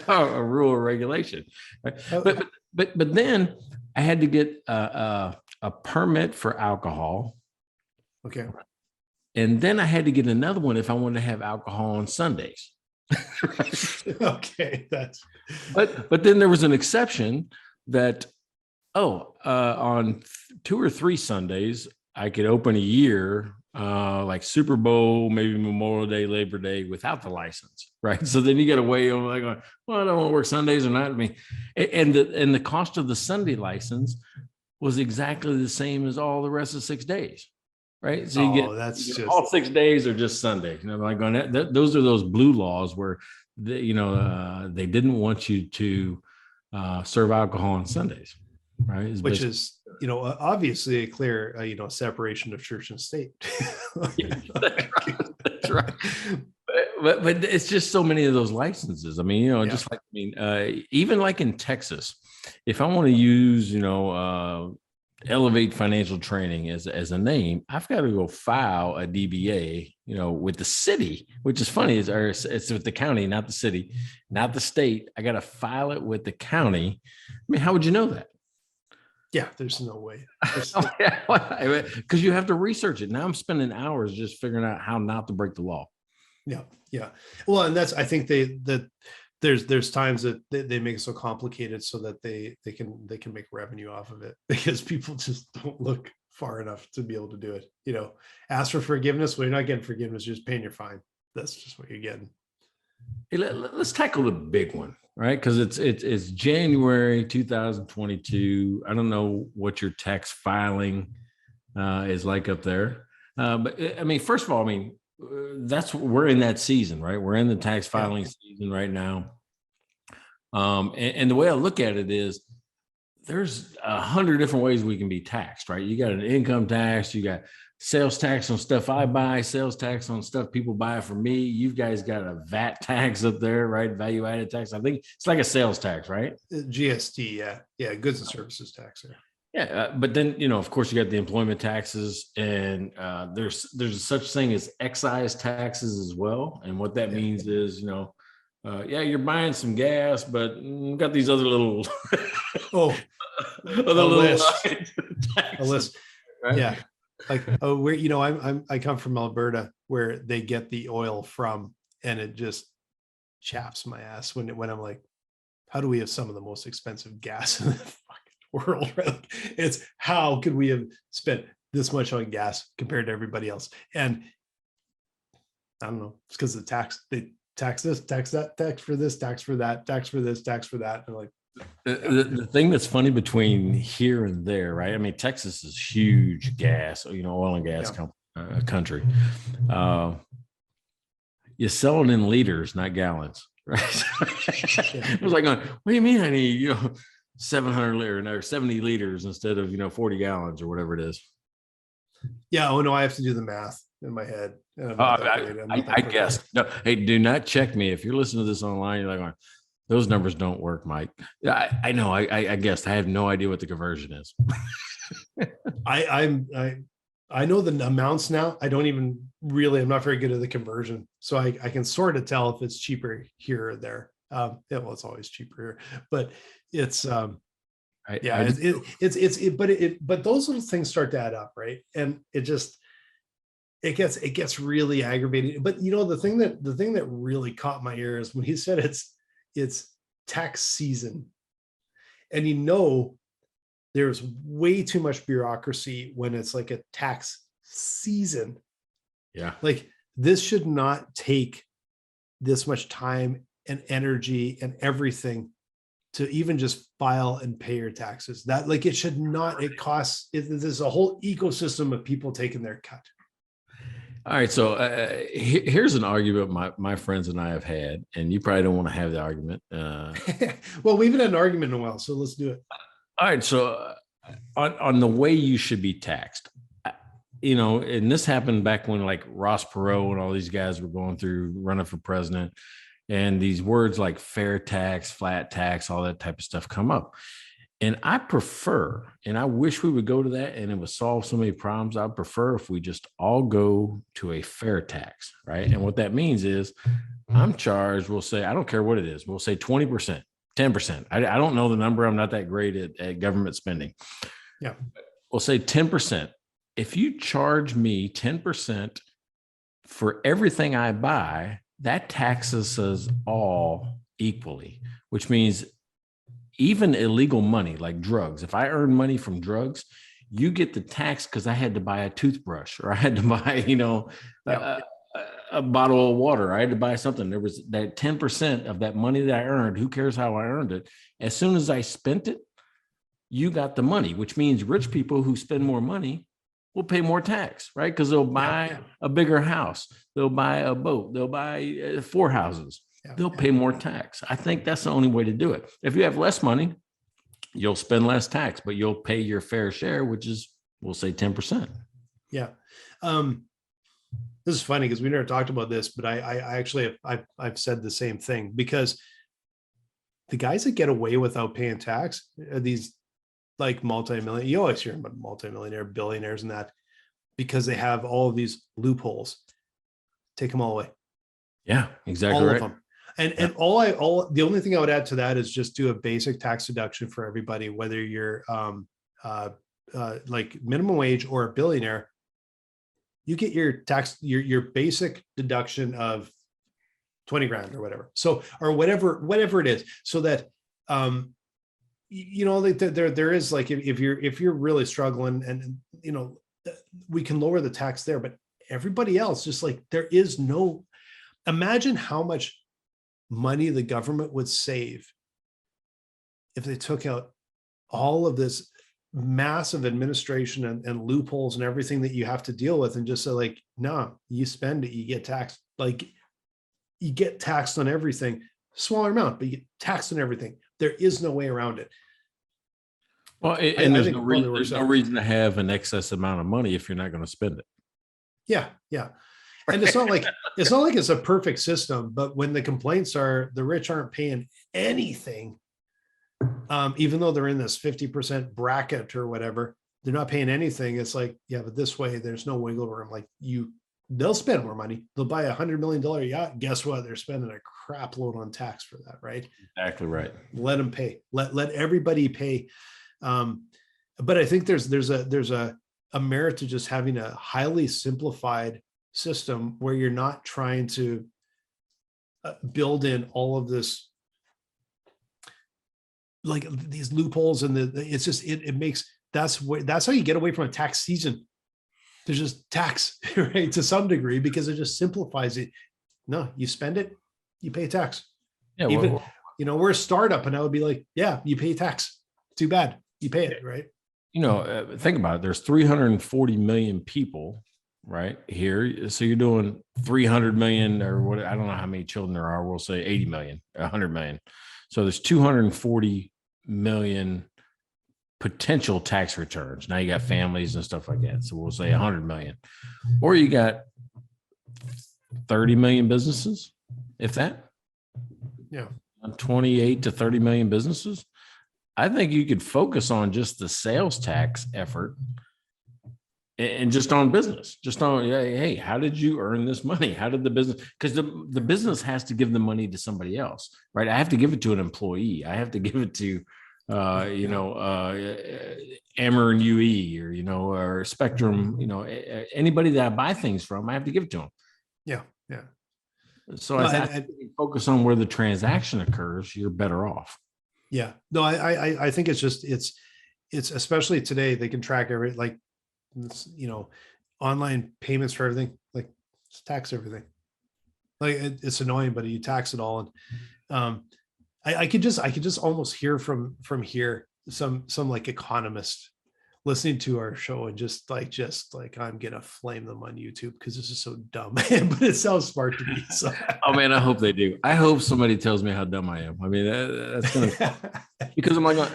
a rule or regulation, right? But but then I had to get a permit for alcohol. Okay. And then I had to get another one if I wanted to have alcohol on Sundays. Okay. But then there was an exception that, on 2 or 3 Sundays, I could open a year, like Super Bowl, maybe Memorial Day, Labor Day, without the license, right? So then you got to weigh on like, well, I don't want to work Sundays or not. I mean, and the cost of the Sunday license was exactly the same as all the rest of 6 days, right? So you get all 6 days are just Sunday. Like on those are those blue laws where they didn't want you to serve alcohol on Sundays, right? Which is, obviously a clear, separation of church and state. Yeah, that's right. But it's just so many of those licenses. I mean, even like in Texas, if I want to use, Elevate Financial Training as a name, I've got to go file a DBA, with the city, which is funny. It's with the county, not the city, not the state. I got to file it with the county. I mean, how would you know that? Yeah, there's no way. Because you have to research it. Now I'm spending hours just figuring out how not to break the law. Yeah. Well, and I think there's times that they make it so complicated so that they can make revenue off of it, because people just don't look far enough to be able to do it. Ask for forgiveness. Well, you're not getting forgiveness, you're just paying your fine. That's just what you're getting. Hey, let's tackle the big one, right? Because it's January 2022. I don't know what your tax filing is like up there, but I mean, first of all, we're in that season, right? We're in the tax filing season right now. And the way I look at it is there's 100 different ways we can be taxed, right? You got an income tax, you got sales tax on stuff I buy, sales tax on stuff people buy from me. You guys got a VAT tax up there, right? Value added tax. I think it's like a sales tax, right? GST, yeah, goods and services tax. Yeah, but then of course, you got the employment taxes, and there's such thing as excise taxes as well. And what that means is, you're buying some gas, but got these other little a list, right? Yeah. Like, I come from Alberta, where they get the oil from, and it just chaps my ass when I'm like, how do we have some of the most expensive gas in the fucking world? Right? It's how could we have spent this much on gas compared to everybody else? And I don't know, it's because of the tax. They tax this, tax that, tax for this, tax for that, tax for this, tax for that. And like, the thing that's funny between here and there, right? I mean, Texas is huge gas, oil and gas country. You sell it in liters, not gallons, right? It was like, what do you mean I need, 700 liters or 70 liters instead of, 40 gallons or whatever it is? Yeah. Oh no, I have to do the math in my head. I guess. No, hey, do not check me. If you're listening to this online, you're like, those numbers don't work, Mike. I know. I guess I have no idea what the conversion is. I know the amounts now. I don't even really. I'm not very good at the conversion, so I can sort of tell if it's cheaper here or there. It's always cheaper here, but it's but those little things start to add up, right? And it gets really aggravating. But the thing that really caught my ear is when he said it's tax season, and there's way too much bureaucracy when it's like a tax season. Yeah, like this should not take this much time and energy and everything to even just file and pay your taxes. That it should not. It costs. There's a whole ecosystem of people taking their cut. All right, so here's an argument my friends and I have had, and you probably don't want to have the argument. Well, we haven't had an argument in a while, so let's do it. All right, so on the way you should be taxed, and this happened back when like Ross Perot and all these guys were going through running for president, and these words like fair tax, flat tax, all that type of stuff come up. And I prefer, and I wish we would go to that and it would solve so many problems. I prefer if we just all go to a fair tax, right? And what that means is I'm charged, we'll say, I don't care what it is, we'll say 20%. 10%. I don't know the number. I'm not that great at government spending. Yeah. We'll say 10%. If you charge me 10% for everything I buy, that taxes us all equally, which means even illegal money like drugs. If I earn money from drugs, you get the tax because I had to buy a toothbrush or I had to buy, a bottle of water. I had to buy something. There was that 10% of that money that I earned. Who cares how I earned it? As soon as I spent it, you got the money, which means rich people who spend more money will pay more tax, right? Because they'll buy a bigger house. They'll buy a boat. They'll buy 4 houses. They'll pay more tax. I think that's the only way to do it. If you have less money, you'll spend less tax, but you'll pay your fair share, which is, we'll say 10%. Yeah. This is funny because we never talked about this, but I actually, I've said the same thing, because the guys that get away without paying tax are these like multi-million, you always hear about multi-millionaire billionaires and that, because they have all of these loopholes. Take them all away. Yeah, exactly. All right. of them. And the only thing I would add to that is just do a basic tax deduction for everybody, whether you're like minimum wage or a billionaire. You get your tax, your basic deduction of 20 grand or whatever. So, or whatever it is, so that there is like, if you're really struggling, and we can lower the tax there, but everybody else, just like, there is no, imagine how much money the government would save if they took out all of this massive administration and loopholes and everything that you have to deal with, and just say like, no, you spend it, you get taxed. Like, you get taxed on everything, smaller amount, but you get taxed on everything. There is no way around it. Well, and there's no reason to have an excess amount of money if you're not going to spend it. Yeah. And it's not like it's a perfect system, but when the complaints are the rich aren't paying anything, even though they're in this 50% bracket or whatever, they're not paying anything. It's like, yeah, but this way there's no wiggle room. Like, they'll spend more money. They'll buy $100 million yacht. Guess what? They're spending a crap load on tax for that, right? Exactly right. Let them pay. Let everybody pay. But I think there's a merit to just having a highly simplified system where you're not trying to build in all of this, like these loopholes, and it's just, it makes, that's how you get away from a tax season. There's just tax, right? To some degree, because it just simplifies it. No, you spend it, you pay tax. Yeah. Even, we're a startup, and I would be like, yeah, you pay tax. Too bad. You pay it, right? Think about it. There's 340 million people right here. So you're doing 300 million or what? I don't know how many children there are. We'll say 80 million, 100 million. So there's 240 million potential tax returns. Now you got families and stuff like that. So we'll say 100 million, or you got 30 million businesses, if that. Yeah. 28 to 30 million businesses. I think you could focus on just the sales tax effort and just on business, just on, hey, how did you earn this money? How did the business, because the business has to give the money to somebody else, right? I have to give it to an employee. I have to give it to, Amber and UE or Spectrum, anybody that I buy things from, I have to give it to them. Yeah. So I think you focus on where the transaction occurs, you're better off. Yeah, no, I think it's just, it's especially today, they can track online payments for everything, like tax everything. Like it's annoying, but you tax it all. And I could just almost hear from here, some like economist listening to our show and just like I'm gonna flame them on YouTube because this is so dumb, but it sounds smart to me. So. Oh man, I hope they do. I hope somebody tells me how dumb I am. I mean, that's gonna because I'm like,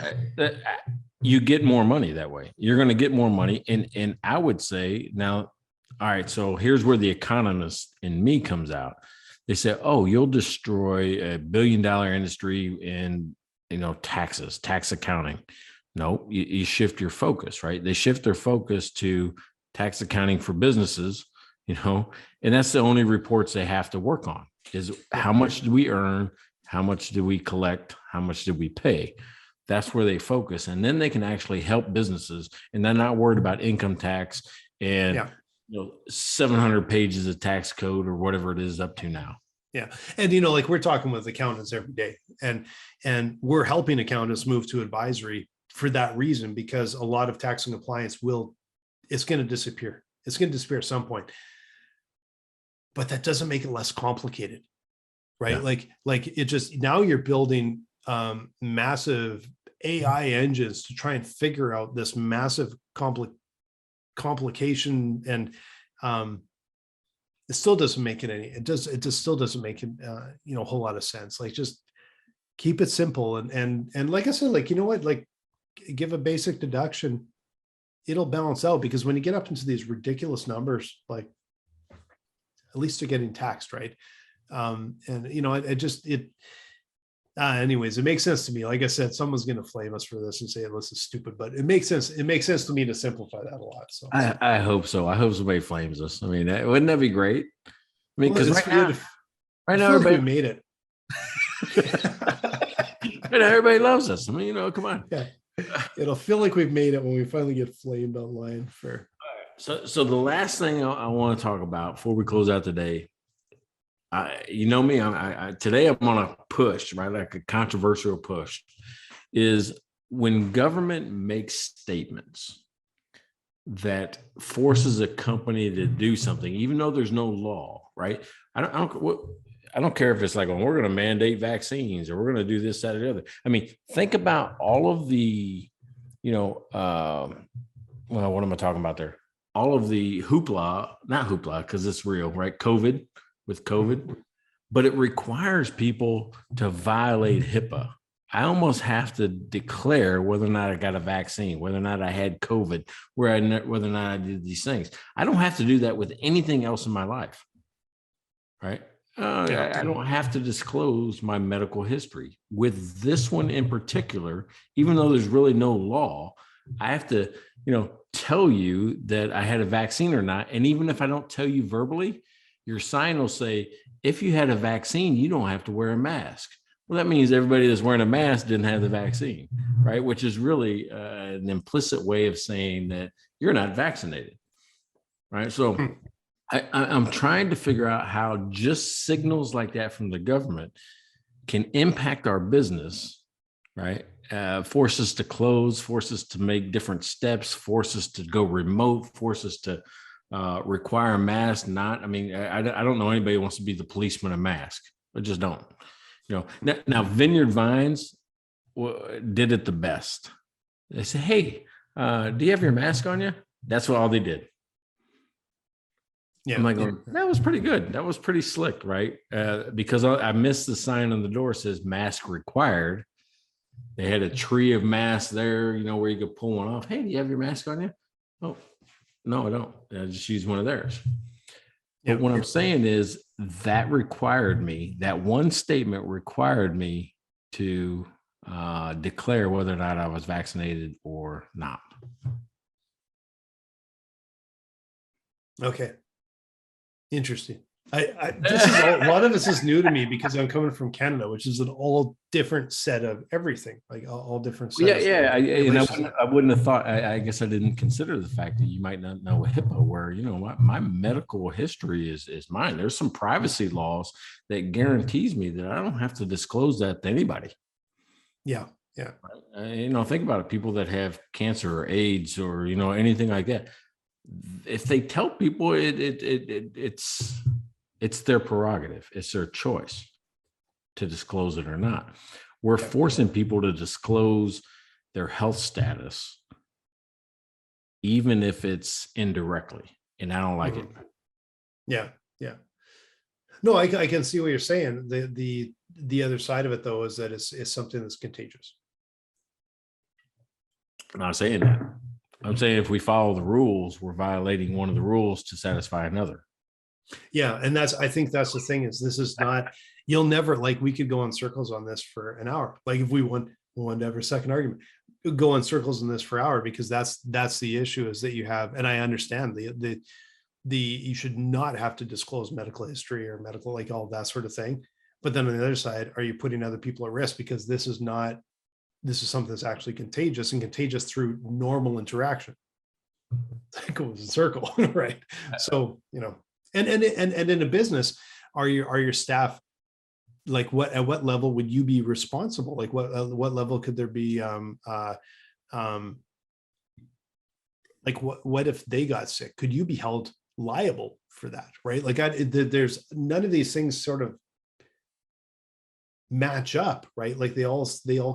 you get more money that way. You're going to get more money, and I would say now, all right. So here's where the economist in me comes out. They say, oh, you'll destroy $1 billion industry in taxes, tax accounting. No, you shift your focus, right? They shift their focus to tax accounting for businesses, and that's the only reports they have to work on is how much do we earn? How much do we collect? How much did we pay? That's where they focus. And then they can actually help businesses, and they're not worried about income tax and 700 pages of tax code or whatever it is up to now. Yeah. And, like we're talking with accountants every day, and we're helping accountants move to advisory for that reason, because a lot of tax and compliance it's going to disappear. It's going to disappear at some point, but that doesn't make it less complicated, right? Yeah. Like it just, now you're building massive AI engines to try and figure out this massive complication, and it still doesn't make it just still doesn't make it a whole lot of sense. Like, just keep it simple, and like I said, like, like, give a basic deduction, it'll balance out, because when you get up into these ridiculous numbers, like, at least they're getting taxed, right? Anyways, it makes sense to me. Like I said, someone's going to flame us for this and say this is stupid, but it makes sense. It makes sense to me to simplify that a lot. So I hope so. I hope somebody flames us. I mean, wouldn't that be great? I mean, because right now everybody made it. Right now everybody loves us. I mean, come on. Yeah, it'll feel like we've made it when we finally get flamed online for. So the last thing I want to talk about before we close out today. Me, today I'm on a push, right? Like a controversial push, is when government makes statements that forces a company to do something, even though there's no law, right? I don't care if it's like, we're going to mandate vaccines, or we're going to do this, that, or the other. I mean, think about all of the, what am I talking about there? All of the not hoopla, because it's real, right? COVID, but it requires people to violate HIPAA. I almost have to declare whether or not I got a vaccine, whether or not I had COVID, whether or not I did these things. I don't have to do that with anything else in my life, right? I don't have to disclose my medical history. With this one in particular, even though there's really no law, I have to, tell you that I had a vaccine or not. And even if I don't tell you verbally, your sign will say, if you had a vaccine, you don't have to wear a mask. Well, that means everybody that's wearing a mask didn't have the vaccine, right? Which is really an implicit way of saying that you're not vaccinated, right? So I'm trying to figure out how just signals like that from the government can impact our business, right? Force us to close, force us to make different steps, force us to go remote, force us to require a mask. I don't know anybody who wants to be the policeman of mask. I just don't. Now Vineyard Vines did it the best. They say, hey, do you have your mask on you? That's all they did. Yeah, I'm like, that was pretty good. That was pretty slick, right? Because I missed the sign on the door that says mask required. They had a tree of masks there, where you could pull one off. Hey, do you have your mask on you? Oh, no, I don't. I just use one of theirs. But what I'm saying is that one statement required me to declare whether or not I was vaccinated or not. Okay. Interesting. A lot of this is new to me, because I'm coming from Canada, which is an all different set of everything, like all different sets. I wouldn't have thought. I guess I didn't consider the fact that you might not know HIPAA, where my medical history is mine. There's some privacy laws that guarantees me that I don't have to disclose that to anybody. Yeah. Right? Think about it. People that have cancer or AIDS or anything like that. If they tell people, it's their prerogative. It's their choice to disclose it or not. We're forcing people to disclose their health status, even if it's indirectly. And I don't like it. Yeah. No, I can see what you're saying. The other side of it, though, is that it's something that's contagious. I'm not saying that. I'm saying if we follow the rules, we're violating one of the rules to satisfy another. Yeah. And I think that's the thing, is this is not, you'll never, like, we could go in circles on this for an hour. Like, if we wanted to have a second argument, go in circles on this for an hour, because that's the issue, is that you have, and I understand you should not have to disclose medical history or medical, like all that sort of thing. But then on the other side, are you putting other people at risk because this is something that's actually contagious and contagious through normal interaction? It goes in circle, right? So, and in a business, are your staff, like, at what level would you be responsible? Like what level could there be like what if they got sick? Could you be held liable for that? Right? Like there's none of these things sort of match up, right? Like they all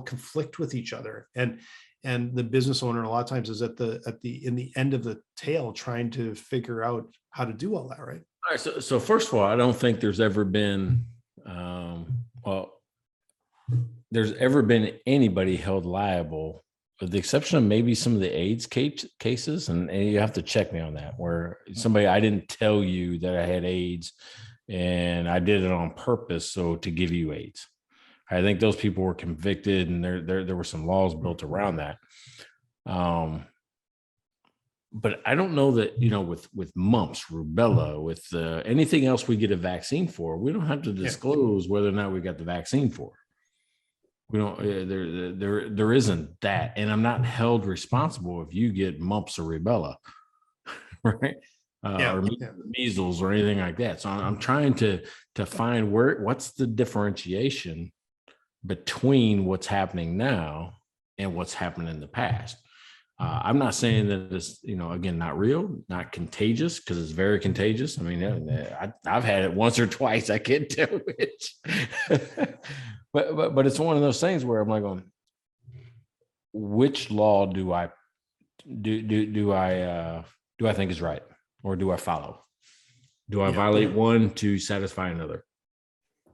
conflict with each other. And the business owner a lot of times is in the end of the tail trying to figure out how to do all that, right? All right. So first of all, I don't think there's ever been there's ever been anybody held liable, with the exception of maybe some of the AIDS cases, and you have to check me on that, where somebody, I didn't tell you that I had AIDS and I did it on purpose so to give you AIDS. I think those people were convicted, and there were some laws built around that. But I don't know that, with mumps, rubella, with anything else we get a vaccine for, we don't have to disclose whether or not we got the vaccine for. We don't. There isn't that, and I'm not held responsible if you get mumps or rubella, right? Or measles or anything like that. So I'm trying to find what's the differentiation between what's happening now and what's happened in the past. I'm not saying that it's, again, not real, not contagious, because it's very contagious. I mean, I've had it once or twice. I can't tell which, but it's one of those things where I'm like, which law do I think is right, or do I follow? Do I violate one to satisfy another?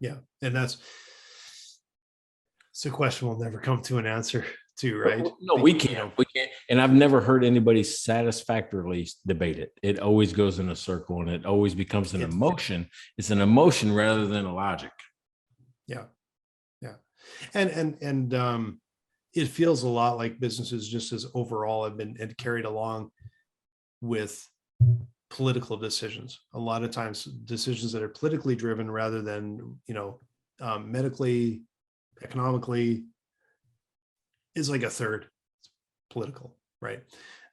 Yeah, and it's a question we'll never come to an answer to, right? No, we can't. We can't. And I've never heard anybody satisfactorily debate it. It always goes in a circle, and it always becomes an emotion. It's an emotion rather than a logic. Yeah. And it feels a lot like businesses, just as overall, have been carried along with political decisions. A lot of times, decisions that are politically driven rather than medically, economically, is like a third political, right?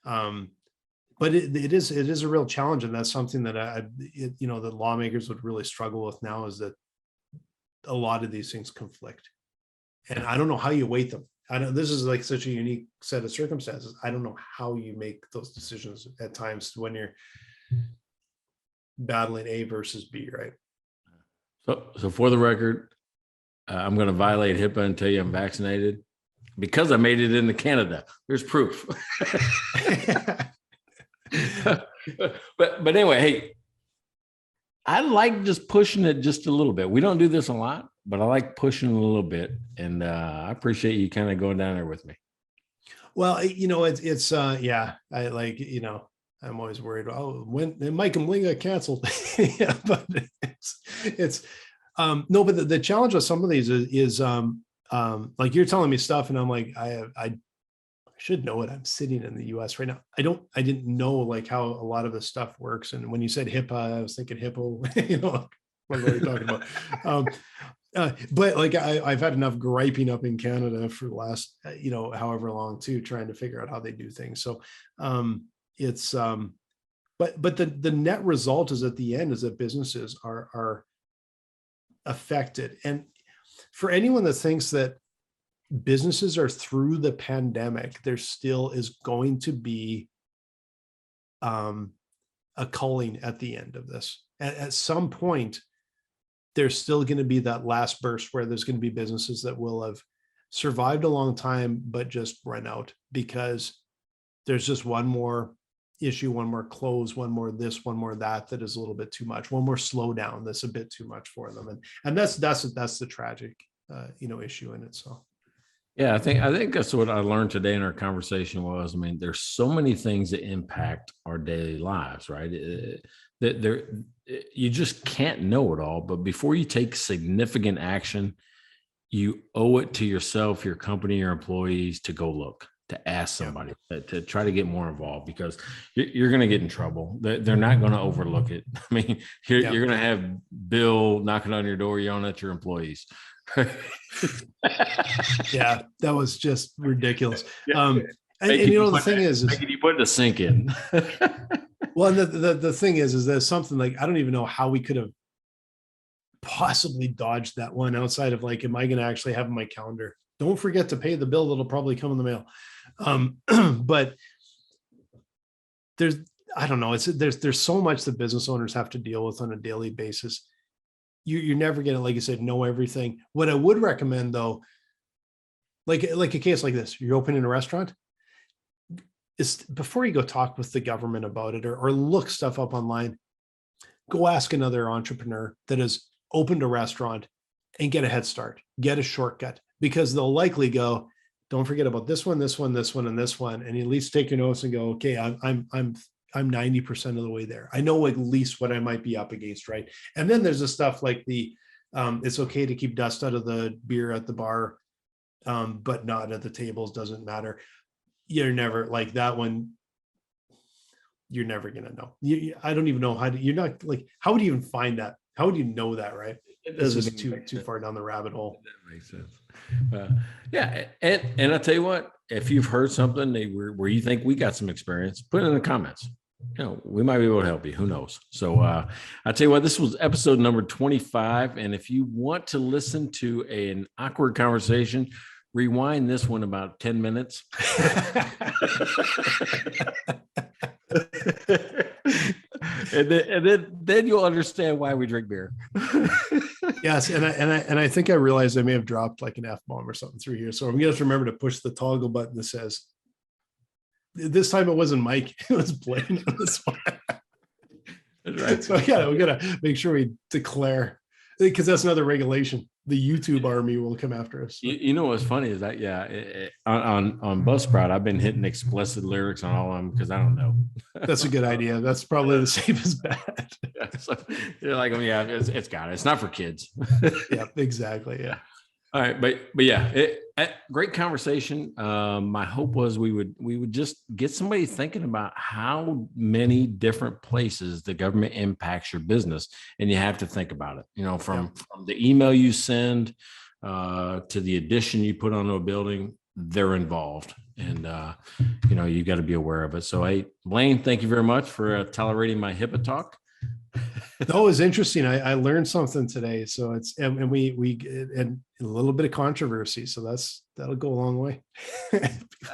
But it is a real challenge, and that's something that that lawmakers would really struggle with now, is that a lot of these things conflict, and I don't know how you weight them. This is like such a unique set of circumstances. I don't know how you make those decisions at times when you're battling A versus B, right? So for the record, I'm going to violate HIPAA and tell you I'm vaccinated, because I made it into Canada. There's proof. but anyway, hey, I like just pushing it just a little bit. We don't do this a lot, but I like pushing a little bit, and I appreciate you kind of going down there with me. Well, it's I like, I'm always worried, when Mike and Blaine got canceled. Yeah, but it's no, but the challenge with some of these is like you're telling me stuff, and I'm like, I should know it. I'm sitting in the US right now. I didn't know like how a lot of this stuff works. And when you said HIPAA, I was thinking hippo, what are you talking about? But like I've had enough griping up in Canada for the last, however long too, trying to figure out how they do things. So it's but the net result is, at the end, is that businesses are affected. And for anyone that thinks that businesses are through the pandemic, there still is going to be a culling at the end of this. At some point, there's still going to be that last burst where there's going to be businesses that will have survived a long time, but just run out, because there's just one more issue, one more close, one more this, one more that is a little bit too much, one more slowdown that's a bit too much for them. And that's the tragic issue in itself. Yeah, I think that's what I learned today in our conversation was, I mean, there's so many things that impact our daily lives, right? That you just can't know it all, but before you take significant action, you owe it to yourself, your company, your employees to go look. to ask somebody to try to get more involved, because you're going to get in trouble. They're not going to overlook it. I mean, you're going to have Bill knocking on your door, yelling at your employees. Yeah, that was just ridiculous. Yeah. And you know, the thing is you put the sink in. Well, and the thing is there's something like, I don't even know how we could have possibly dodged that one outside of like, am I going to actually have in my calendar? Don't forget to pay the bill that'll probably come in the mail. But I don't know, there's so much that business owners have to deal with on a daily basis. You're never going to, like I said, know everything. What I would recommend though, like a case like this, you're opening a restaurant, is before you go talk with the government about it or look stuff up online, go ask another entrepreneur that has opened a restaurant and get a head start, get a shortcut, because they'll likely go, don't forget about this one, this one, this one, and this one. And you at least take your notes and go, okay, I'm 90% of the way there. I know at least what I might be up against, right? And then there's the stuff like it's okay to keep dust out of the beer at the bar, but not at the tables, doesn't matter. You're never like that one. You're never going to know. I don't even know you're not like, how would you even find that? How would you know that? Right. It's just too far down the rabbit hole. That makes sense. Yeah. And I'll tell you what, if you've heard something where you think we got some experience, put it in the comments. We might be able to help you. Who knows? So I'll tell you what, this was episode number 25. And if you want to listen to an awkward conversation, rewind this one about 10 minutes. and then you'll understand why we drink beer. Yes, and I think I realized I may have dropped like an F-bomb or something through here. So I'm gonna have to remember to push the toggle button that says, this time it wasn't Mike, it was Blaine on this one. That's right. So we gotta make sure we declare, because that's another regulation. The YouTube army will come after us. You know what's funny is that on Buzzsprout, I've been hitting explicit lyrics on all of them because I don't know. That's a good idea. That's probably the safest bet. Yeah, so you're like, it's got it. It's not for kids. Yeah, exactly. Yeah. All right, but yeah, great conversation. My hope was we would just get somebody thinking about how many different places the government impacts your business, and you have to think about it. From the email you send to the addition you put onto a building, they're involved, and you got to be aware of it. So, hey, Blaine, thank you very much for tolerating my HIPAA talk. No, it was interesting. I learned something today. So it's, and we and a little bit of controversy. So that'll go a long way.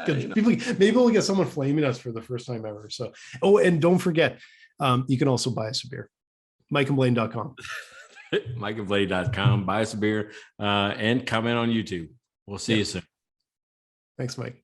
Maybe we'll get someone flaming us for the first time ever. So, and don't forget, you can also buy us a beer. MikeandBlaine.com. MikeandBlaine.com. Buy us a beer and comment on YouTube. We'll see you soon. Thanks, Mike.